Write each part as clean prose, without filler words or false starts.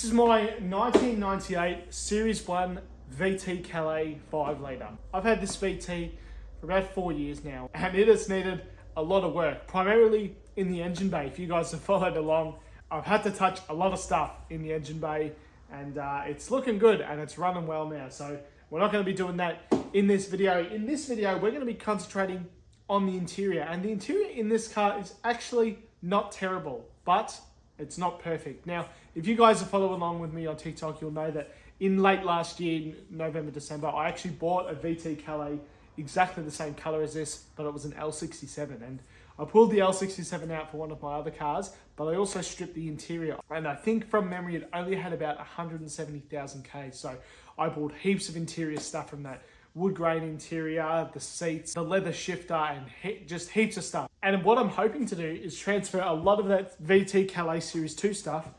is my 1998 Series 1 VT Calais 5 litre. I've had this VT for about 4 years now, and it has needed a lot of work, primarily in the engine bay. If you guys have followed along, I've had to touch a lot of stuff in the engine bay, and it's looking good and it's running well now. So we're not going to be doing that in this video. In this video, we're going to be concentrating on the interior, and the interior in this car is actually not terrible, but it's not perfect. Now, if you guys are following along with me on TikTok, you'll know that in late last year, November, December, I actually bought a VT Calais exactly the same color as this, but it was an L67. And I pulled the L67 out for one of my other cars, but I also stripped the interior. And I think from memory, it only had about 170,000 K. So I bought heaps of interior stuff from that. Wood grain interior, the seats, the leather shifter, and just heaps of stuff. And what I'm hoping to do is transfer a lot of that VT Calais Series 2 stuff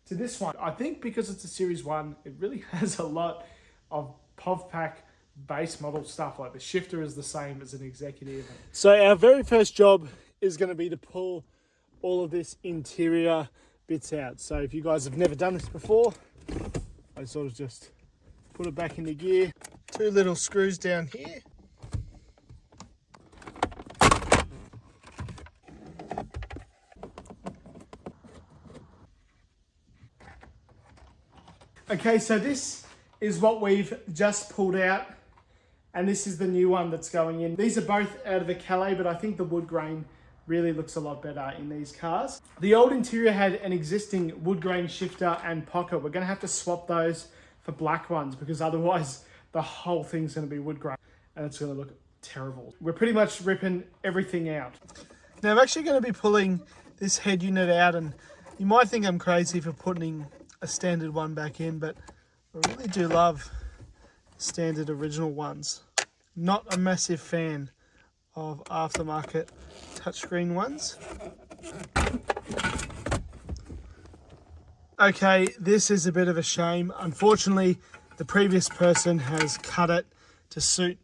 to this one. I think because it's a Series 1, it really has a lot of PovPack base model stuff. Like the shifter is the same as an executive. So our very first job is going to be to pull all of this interior bits out. So if you guys have never done this before, I sort of just put it back into gear. 2 little screws down here. Okay, so this is what we've just pulled out, and this is the new one that's going in. These are both out of the Calais, but I think the wood grain really looks a lot better in these cars. The old interior had an existing wood grain shifter and pocket. We're going to have to swap those for black ones, because otherwise the whole thing's going to be wood grain and it's going to look terrible. We're pretty much ripping everything out. Now I'm actually going to be pulling this head unit out, and you might think I'm crazy for putting a standard one back in, but I really do love standard original ones. Not a massive fan of aftermarket touchscreen ones. Okay, this is a bit of a shame. Unfortunately, the previous person has cut it to suit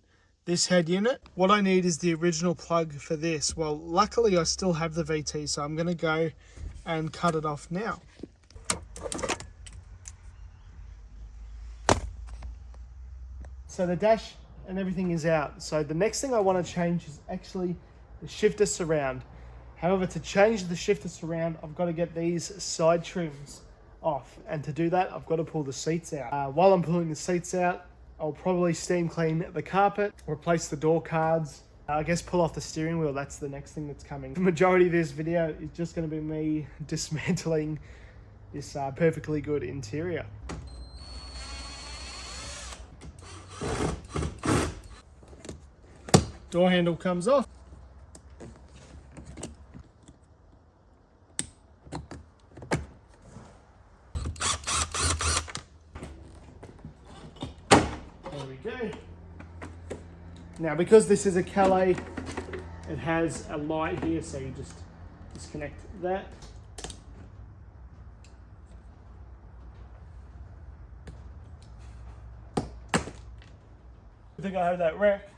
this head unit. What I need is the original plug for this. Well, luckily I still have the VT, so I'm going to go and cut it off now. So the dash and everything is out. So the next thing I want to change is actually the shifter surround. However, to change the shifter surround, I've got to get these side trims off, and to do that I've got to pull the seats out. While I'm pulling the seats out, I'll probably steam clean the carpet, replace the door cards, I guess pull off the steering wheel. That's the next thing that's coming. The majority of this video is just going to be me dismantling this perfectly good interior. Door handle comes off. Go. Now, because this is a Calais, it has a light here, so you just disconnect that. I think I have that rack.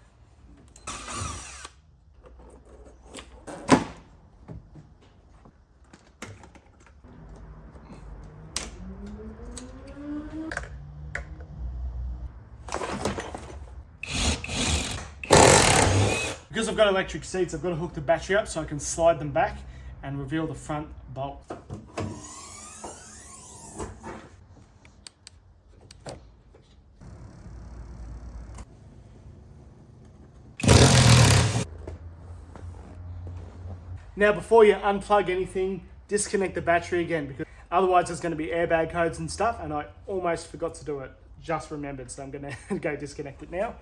Because I've got electric seats, I've got to hook the battery up so I can slide them back and reveal the front bolt. Now, before you unplug anything, disconnect the battery again, because otherwise there's going to be airbag codes and stuff, and I almost forgot to do it. Just remembered, so I'm going to go disconnect it now.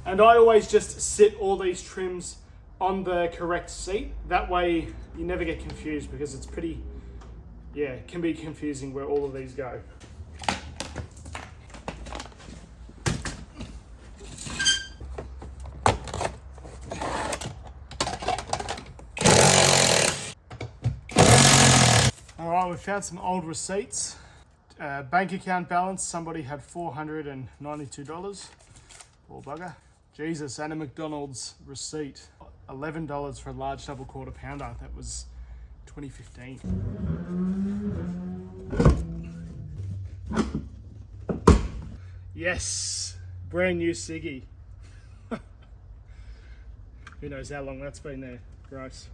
And I always just sit all these trims on the correct seat. That way you never get confused, because it's pretty, it can be confusing where all of these go. All right, we found some old receipts. Bank account balance, somebody had $492. Poor bugger. Jesus, and a McDonald's receipt. $11 for a large double quarter pounder. That was 2015. Yes, brand new ciggy. Who knows how long that's been there. Gross.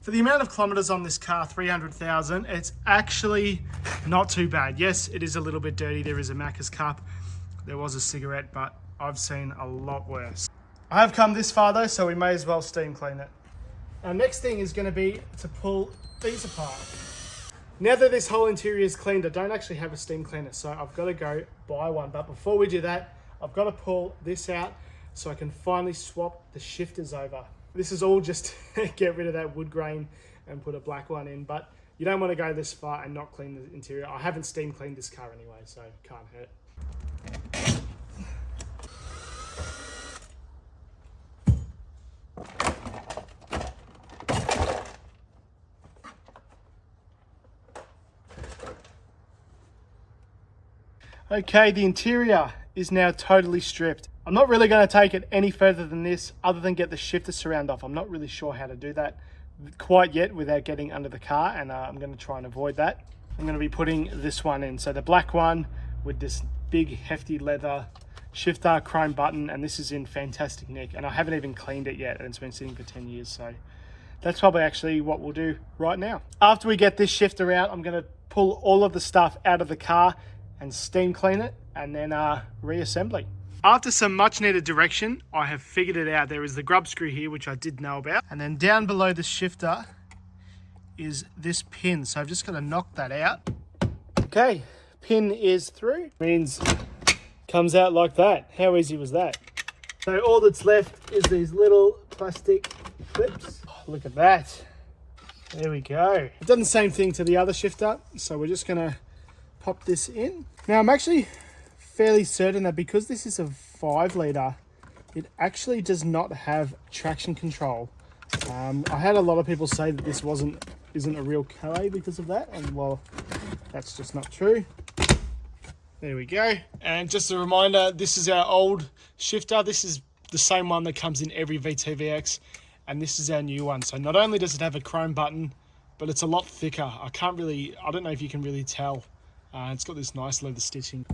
For the amount of kilometers on this car, 300,000, it's actually not too bad. Yes, it is a little bit dirty. There is a Macca's cup. There was a cigarette, but I've seen a lot worse. I have come this far though, so we may as well steam clean it. Our next thing is going to be to pull these apart. Now that this whole interior is cleaned, I don't actually have a steam cleaner, so I've got to go buy one. But before we do that, I've got to pull this out so I can finally swap the shifters over. This is all just to get rid of that wood grain and put a black one in, but you don't want to go this far and not clean the interior. I haven't steam cleaned this car anyway, so can't hurt. Okay, the interior is now totally stripped. I'm not really going to take it any further than this other than get the shifter surround off. I'm not really sure how to do that quite yet without getting under the car, and I'm going to try and avoid that. I'm going to be putting this one in. So the black one with this big hefty leather shifter, chrome button, and this is in fantastic nick, and I haven't even cleaned it yet, and it's been sitting for 10 years, so that's probably actually what we'll do right now. After we get this shifter out, I'm going to pull all of the stuff out of the car and steam clean it, and then reassembly. After some much needed direction, I have figured it out. There is the grub screw here, which I did know about. And then down below the shifter is this pin. So I've just got to knock that out. Okay, pin is through. Means comes out like that. How easy was that? So all that's left is these little plastic clips. Oh, look at that. There we go. I've done the same thing to the other shifter. So we're just going to pop this in. Now I'm actually fairly certain that because this is a 5 litre, it actually does not have traction control. I had a lot of people say that this isn't a real Calais because of that, and well, that's just not true. There we go. And just a reminder, this is our old shifter. This is the same one that comes in every VTVX, and this is our new one. So not only does it have a chrome button, but it's a lot thicker. I don't know if you can really tell. It's got this nice leather stitching.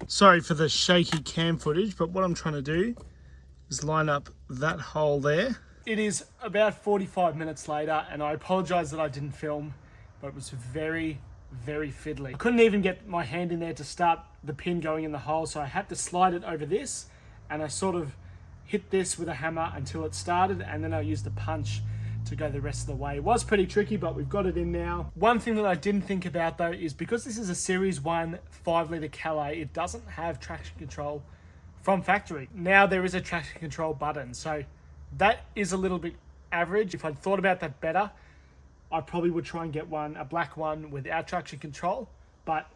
Sorry for the shaky cam footage, but what I'm trying to do is line up that hole there. It is about 45 minutes later, and I apologize that I didn't film, but it was very, very fiddly. I couldn't even get my hand in there to start the pin going in the hole, so I had to slide it over this, and I sort of hit this with a hammer until it started, and then I used a punch to go the rest of the way. It was pretty tricky, but we've got it in now. One thing that I didn't think about though is because this is a Series 1 5 litre Calais, it doesn't have traction control from factory. Now there is a traction control button, so that is a little bit average. If I'd thought about that better, I probably would try and get a black one without traction control, but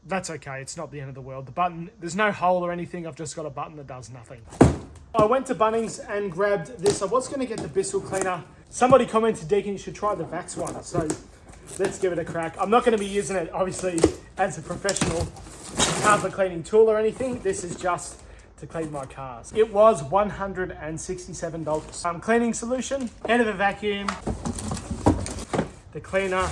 that's okay. It's not the end of the world. The button, there's no hole or anything. I've just got a button that does nothing. I went to Bunnings and grabbed this. I was going to get the Bissell cleaner. Somebody commented, Deacon, you should try the Vax one. So let's give it a crack. I'm not going to be using it, obviously, as a professional carpet cleaning tool or anything. This is just to clean my cars. It was $167. Cleaning solution, end of a vacuum, the cleaner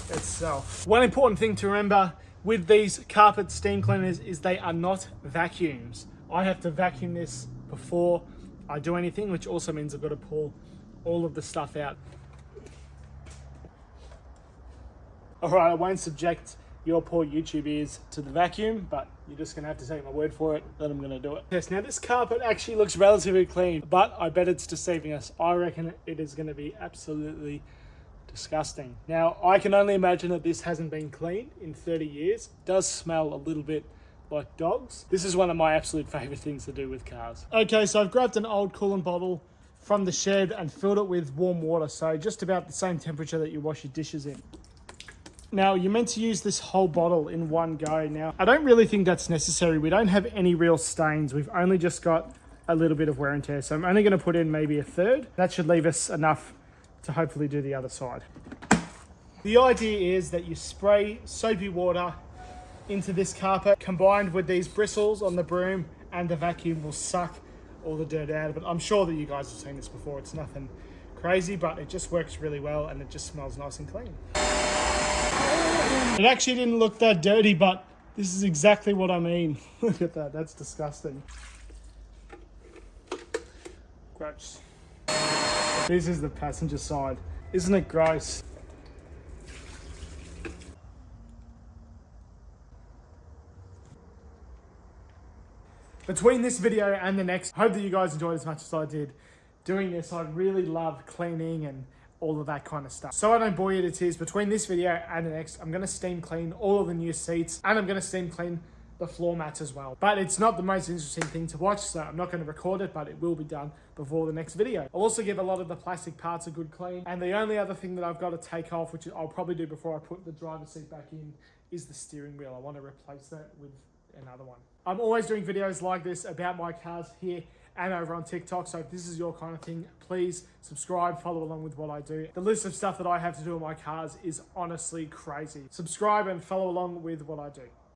itself. One important thing to remember with these carpet steam cleaners is they are not vacuums. I have to vacuum this before I do anything, which also means I've got to pull all of the stuff out. All right, I won't subject your poor YouTube ears to the vacuum, but you're just gonna have to take my word for it that I'm gonna do it. Yes, now this carpet actually looks relatively clean, but I bet it's deceiving us. I reckon it is gonna be absolutely disgusting. Now, I can only imagine that this hasn't been cleaned in 30 years. It does smell a little bit like dogs. This is one of my absolute favorite things to do with cars. Okay, so I've grabbed an old coolant bottle from the shed and filled it with warm water, so just about the same temperature that you wash your dishes in. Now, you're meant to use this whole bottle in one go. Now, I don't really think that's necessary. We don't have any real stains. We've only just got a little bit of wear and tear, so I'm only going to put in maybe a third. That should leave us enough to hopefully do the other side. The idea is that you spray soapy water into this carpet combined with these bristles on the broom and the vacuum will suck all the dirt out of it. I'm sure that you guys have seen this before. It's nothing crazy, but it just works really well and it just smells nice and clean. It actually didn't look that dirty, but this is exactly what I mean. Look at that, that's disgusting. Gross. This is the passenger side. Isn't it gross? Between this video and the next, I hope that you guys enjoyed as much as I did doing this. I really love cleaning and all of that kind of stuff. So I don't bore you to tears, between this video and the next, I'm going to steam clean all of the new seats and I'm going to steam clean the floor mats as well. But it's not the most interesting thing to watch, so I'm not going to record it, but it will be done before the next video. I'll also give a lot of the plastic parts a good clean. And the only other thing that I've got to take off, which I'll probably do before I put the driver's seat back in, is the steering wheel. I want to replace that with another one. I'm always doing videos like this about my cars here and over on TikTok, so if this is your kind of thing, please subscribe, follow along with what I do. The list of stuff that I have to do on my cars is honestly crazy. Subscribe and follow along with what I do.